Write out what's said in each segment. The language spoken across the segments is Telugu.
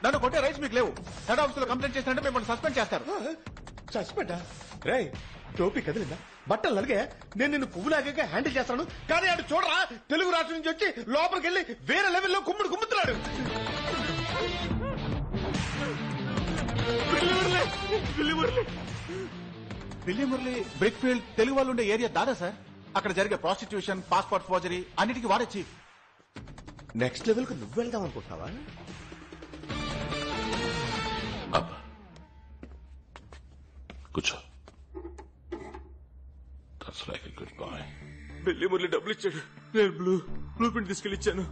నన్ను కొట్టే రైట్స్ మీకు లేవు. హెడ్ ఆఫీస్ లో కంప్లైంట్ చేసినట్టు మిమ్మల్ని సస్పెండ్ చేస్తారు. సస్పెండా? రే టోపీ కదిలిందా? బట్టలు నలిగే నేను నిన్ను పువ్వులాగా హ్యాండిల్ చేస్తాను. కానీ అటు చూడరా, తెలుగు రాష్ట్రం నుంచి వచ్చి లోపలికి వెళ్ళి వేరే లెవెల్లో కుమ్ముతున్నాడు. బిల్లి మురళి బ్రిక్ ఫీల్డ్ తెలుగు వాళ్ళు ఉండే ఏరియా దాదా సార్. అక్కడ జరిగే ప్రాస్టిట్యూషన్, పాస్పోర్ట్ ఫోర్జరీ అన్నిటికీ వాడే చీఫ్. నెక్స్ట్ లెవెల్ కు నువ్వు వెళ్దాం అనుకుంటున్నావా? కూర్చో. That's like a good boy. బిల్లి మురళి డబ్బులు ఇచ్చాడు. నేను బ్లూ ప్రింట్ తీసుకెళ్ళి ఇచ్చాను.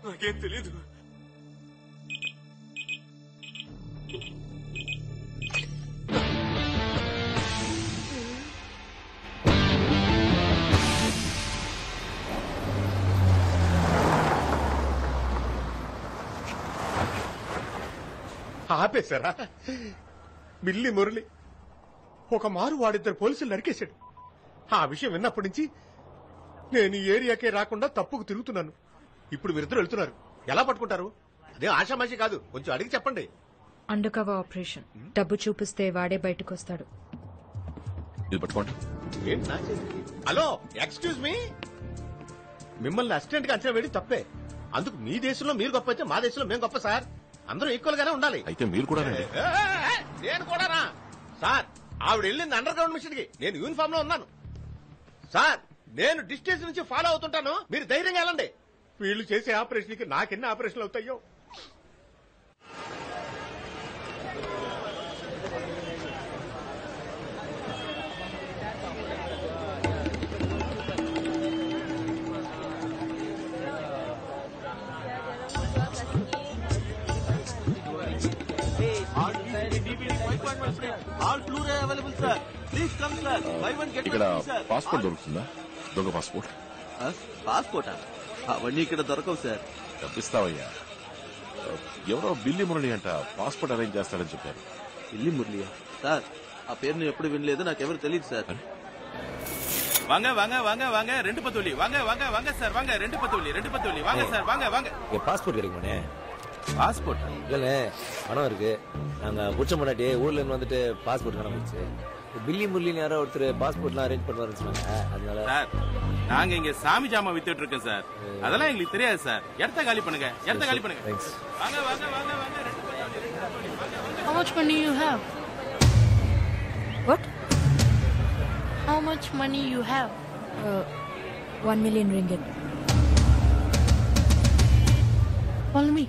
నాకేం తెలీదు. ఆపేశారా? బిల్లి మురళి ఒక మారు వాడిద్దరు పోలీసులు నరికేశాడు. ఆ విషయం విన్నప్పటి నుంచి నేను ఈ ఏరియాకే రాకుండా తప్పుకు తిరుగుతున్నాను. ఇప్పుడు వీరిద్దరు వెళ్తున్నారు. ఎలా పట్టుకుంటారు? అదే ఆషామాషి కాదు, కొంచెం అడిగి చెప్పండి. Under cover operation. డబ్బు చూపిస్తే వాడే బయటకు వస్తాడు. ఇది పట్టుకోండి. Hello, excuse me. మిమ్మల్ని అసిస్టెంట్ గా అంచనా వేయడం తప్పే. అందుకు మీ దేశంలో మీరు గొప్ప అయితే మా దేశంలో మేము గొప్ప సార్. అందరూ ఈక్వల్ గానే ఉండాలి. అయితే మీరు కూడా నేను కూడానా సార్? ఆవిడ వెళ్ళింది అండర్ గ్రౌండ్ మిషన్ కి, నేను యూనిఫామ్ లో ఉన్నాను సార్. నేను డిస్టెన్స్ నుంచి ఫాలో అవుతుంటాను, మీరు ధైర్యంగా వెళ్ళండి. వీళ్ళు చేసే ఆపరేషన్ కి నాకెన్ని ఆపరేషన్లు అవుతాయో. ఇక్కడ పాస్పోర్ట్ దొరుకుతుందా? దొంగ పాస్పోర్ట్. పాస్పోర్టా? అవన్నీ ఇక్కడ దొరకవు సార్. తప్పిస్తావయ్యా. ఎవరో బిల్లి మురళి అంట పాస్పోర్ట్ అరేంజ్ చేస్తాడని చెప్పారు. బిల్లి మురళియా? సార్ ఆ పేరు నేను ఎప్పుడు వినలేదు, నాకెవరు తెలియదు సార్. வாங்க வாங்க வாங்க வாங்க ரெண்டு பத்தோலி வாங்க வாங்க வாங்க சார் வாங்க ரெண்டு பத்தோலி வாங்க சார் வாங்க வாங்க. பாஸ்போர்ட் கிடைக்குமாண்ணே? பாஸ்போர்ட் இல்லண்ணே, பணம் இருக்கு. நாங்க புடிச்ச முன்னாடி ஊர்ல இருந்து வந்துட்டு பாஸ்போர்ட் காண போச்சு. பில்லி முரளின்னு யாரோ ஒருத்தர் பாஸ்போர்ட்லாம் அரேஞ்ச் பண்ணுவாருன்னு சொன்னாங்க. அதனால சார் நாங்க இங்க சாமி ஜாமா வித்துட்டு இருக்கோம் சார். அதெல்லாம் எங்களுக்கு தெரியாது சார். இடத்த காலி பண்ணுங்க, இடத்த காலி பண்ணுங்க. தேங்க்ஸ். வாங்க வாங்க வாங்க வாங்க ரெண்டு பத்தோலி. How much money you have? What? How much money you have? 1 million ringgit. Follow me.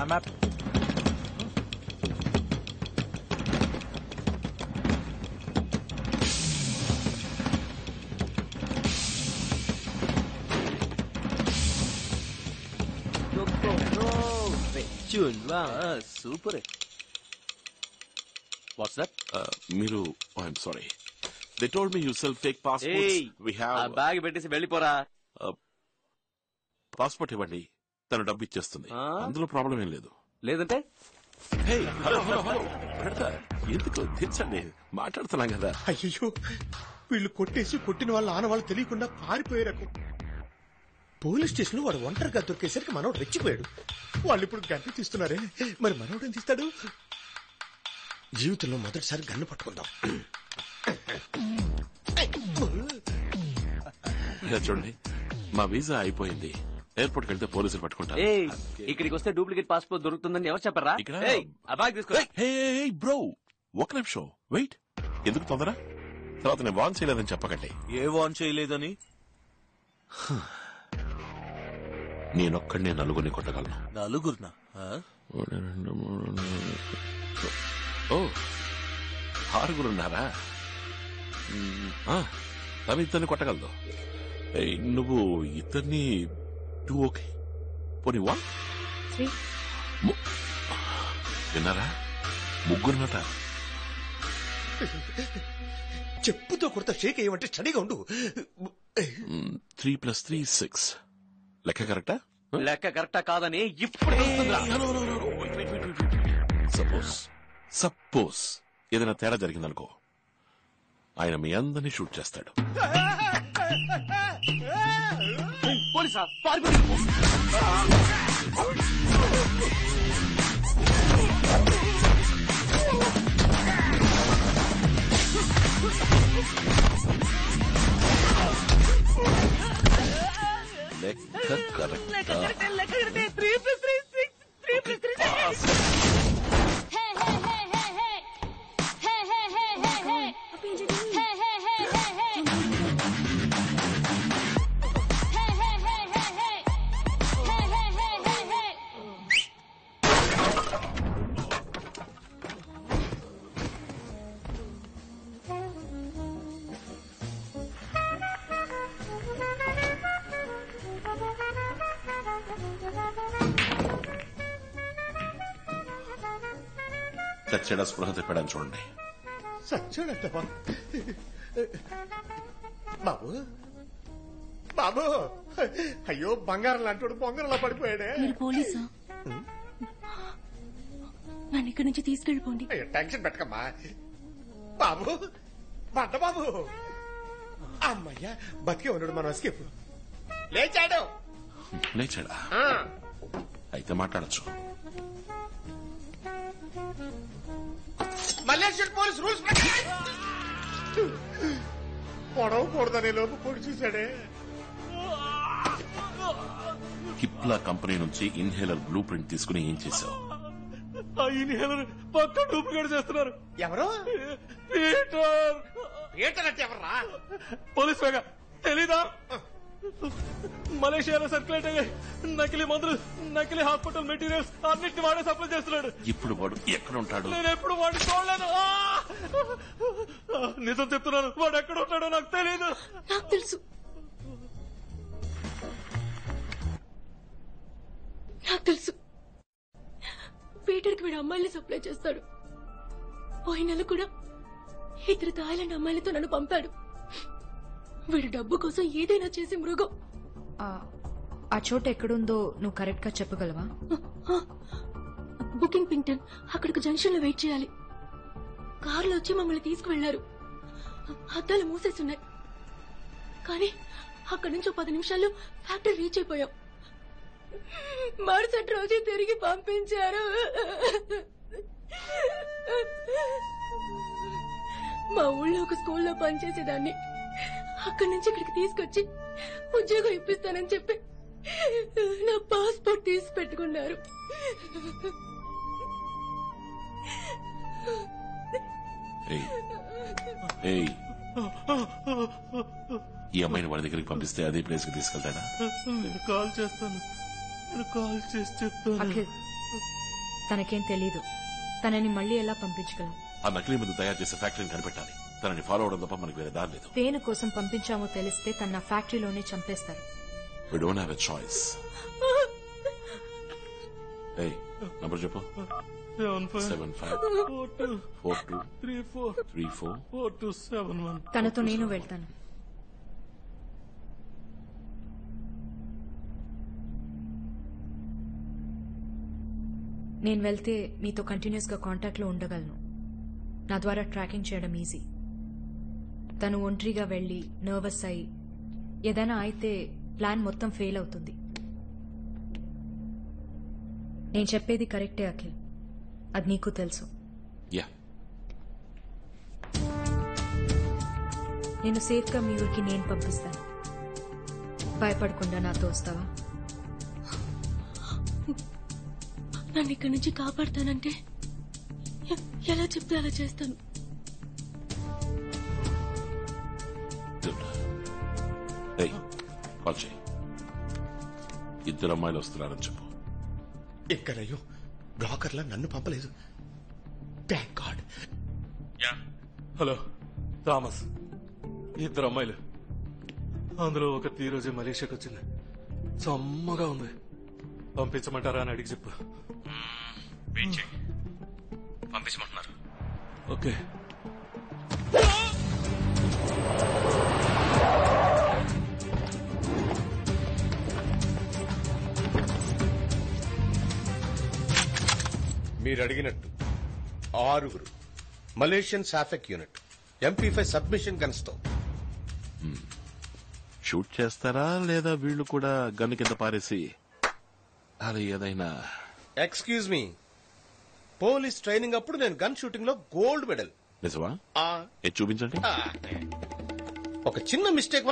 I'm up. Super. What's that? మీరు I'm sorry, they told me you sell fake passports. We have bag పెట్టేసి వెళ్ళిపోరా. పాస్పోర్ట్ ఇవ్వండి, తను డబ్బు ఇచ్చేస్తుంది. అందులో ప్రాబ్లం ఏం లేదు. లేదంటే హలో హలో హలో బ్రదర్, ఎందుకు తెచ్చండి, మాట్లాడుతున్నాం కదా. అయ్యో, వీళ్ళు కొట్టేసి కొట్టిన వాళ్ళ ఆనవాళ్ళు తెలియకుండా పారిపోయే రకం. పోలీస్ స్టేషన్ లో వాడు ఒంటరిగా దొరికేసరికి మనోడు రెచ్చిపోయాడు. వాళ్ళు ఇప్పుడు గన్ను తీస్తున్నారే, మరి మనోడు ఏం తీస్తాడు? జీవితంలో మొదటిసారి గన్ను పట్టుకుందాం. చూడండి, మా వీసా అయిపోయింది. ఎయిర్పోర్ట్ వెళ్తే పోలీసులు పట్టుకుంటారు. ఇక్కడికి వస్తే డూప్లికేట్ పాస్పోర్ట్ దొరుకుతుందని ఎవరు చెప్పరా? ఇక్కడ ఆ బ్యాగ్ తీసుకో. బ్రో, ఒక నిమిషం వెయిట్. ఎందుకు తొందర? తర్వాత నేను వాన్ చేయలేదని చెప్పకండి. ఏ వాన్ చేయలేదని? నేనొక్కడినే నలుగురిని కొట్టగలను. నలుగురునా? 1 2 3 4. ఓ, 6 ఉన్నారా? తను ఇద్దరిని కొట్టగలదు. నువ్వు ఇద్దరిని 2 ఓకే పోనీ 1 3 విన్నారా? ముగ్గురునట. చెప్పుతో కొడతా షేక్ అయ్యమంటే స్టడీగా ఉండు. 3 + 3 6 లెక్క కరెక్టా? లెక్క కరెక్టా కాదని ఇప్పుడు సపోజ్ ఏదైనా తేడా జరిగిందనుకో, ఆయన మీ అందరినీ షూట్ చేస్తాడు. పోలీసా లెక్క కరెక్టా? చచ్చేడా స్పృహ తిప్పాడని చూడండి. సచ్చాడంట బాబు. బాబు అయ్యో బంగారం లాంటి బొంగరంలా పడిపోయాడే. మీరు పోలీసా? నన్ను ఇక్కడి నుంచి తీసుకెళ్ళిపోండి. అయ్యో టెన్షన్ పెట్టకమ్మా బాబు. బంట బాబు అమ్మయ్యా బతికే ఉన్నాడు. మన ఎస్కేప్ లేచాడు. లేచాడా? అయితే మాట్లాడచ్చు. మలేషియన్ పోలీస్ రూల్స్ పొడవకూడదనే లోపు పొడి చూశాడే. హిప్లా కంపెనీ నుంచి ఇన్హేలర్ బ్లూ ప్రింట్ తీసుకుని ఏం చేశావు? ఆ ఇన్హేలర్ పక్క డూప్లికేట్ చేస్తున్నారు. ఎవరు? పీటర్. పీటర్ అంటే ఎవర్రా? పోలీస్ వేగా తెలీదా? మలేషియాలో సర్క్యులేట్ అయ్యే నకిలీ మందులు, నకిలీ హాస్పిటల్ మెటీరియల్స్ అన్నిటిని వాడే సప్లై చేస్తున్నాడు. ఇప్పుడు వాడు ఎక్కడ ఉంటాడు? నేను ఎప్పుడు వాడిని చూడలేదు. నిజం చెప్తున్నాను, వాడు ఎక్కడ ఉంటాడో నాకు తెలియదు. నాకు తెలుసు, నాకు తెలుసు. పీటర్కి వీడు అమ్మాయిల్ని సప్లై చేస్తాడు. పోయిన నెల కూడా 2 థాయిలాండ్ అమ్మాయిలతో నన్ను పంపాడు. వీడు డబ్బు కోసం ఏదైనా చేసి మృగం. ఆ చోట ఎక్కడుందో నువ్వు కరెక్ట్ గా చెప్పగలవా? బుకింగ్ పింగ్టన్. అక్కడికి జంక్షన్ లో వెయిట్ చేయాలి. కారులో వచ్చి మమ్మల్ని తీసుకువెళ్లారు. అద్దాలు మూసేస్తున్నాయి. కానీ అక్కడి నుంచి 10 నిమిషాల్లో ఫ్యాక్టరీ రీచ్ అయిపోయాం. మరుసటి రోజు తిరిగి పంపించారు. మా ఊళ్ళో ఒక స్కూల్లో పనిచేసేదాన్ని. అక్కడి నుంచి ఇక్కడికి తీసుకొచ్చి ఉద్యోగం ఇప్పిస్తానని చెప్పి నా పాస్పోర్ట్ తీసి పెట్టుకున్నారు. ఈ అమ్మాయిని వాడి దగ్గరికి పంపిస్తే అదే ప్లేస్ కి తీసుకెళ్తాడా? నేను కాల్ చేస్తాను, నేను కాల్ చేసి చెప్తాను. అఖిల్, తనకేం తెలీదు. తనని మళ్ళీ ఎలా పంపించగలం? ఆ నకిలీ మందు తయారు చేసే ఫ్యాక్టరీని కనిపెట్టాలి. తనని ఫాలో అవడం తప్ప మనకు వేరే దారి లేదు. దేని కోసం పంపించామో తెలిస్తే తన ఫ్యాక్టరీలోనే చంపేస్తారు. We don't have a choice. Hey, number చెప్పు. 75423434. తనతో నేను వెళ్తాను. నేను వెళ్తే మీతో కంటిన్యూస్ గా కాంటాక్ట్ లో ఉండగలను. నా ద్వారా ట్రాకింగ్ చేయడం ఈజీ. తను ఒంటరిగా వెళ్లి నర్వస్ అయి ఏదైనా అయితే ప్లాన్ మొత్తం ఫెయిల్ అవుతుంది. నేను చెప్పేది కరెక్టే అఖిల్, అది నీకు తెలుసు. నేను సేఫ్ గా మీ ఊరికి నేను పంపిస్తాను. భయపడకుండా నాతో వస్తావా? నన్ను ఇక్కడి నుంచి కాపాడతానంటే ఎలా చెప్తే అలా చేస్తాను. కాల్ చేయి. 2 అమ్మాయిలు వస్తున్నారని చెప్పు. ఎక్కడయ్యో బ్లాకర్లా నన్ను పంపలేదు. Thank God. హలో థామస్, 2 అమ్మాయిలు, అందులో ఒక ఈ రోజే మలేషియాకి వచ్చింది. సమ్మగా ఉంది. పంపించమంటారా అని అడిగి చెప్పు. పంపించమంటున్నారు. ఓకే. మీరు అడిగినట్టు 6 మలేషియన్ సాఫెక్ యూనిట్ MP5 సబ్మిషన్ గన్స్ తో. షూట్ చేస్తారా లేదా వీళ్ళు కూడా గన్ను కింద పారేసి అలా ఏదైనా? ఎక్స్క్యూజ్ మీ, పోలీస్ ట్రైనింగ్ అప్పుడు నేను గన్ షూటింగ్ లో గోల్డ్ మెడల్. నిజమా? చూపించండి. ఒక చిన్న మిస్టేక్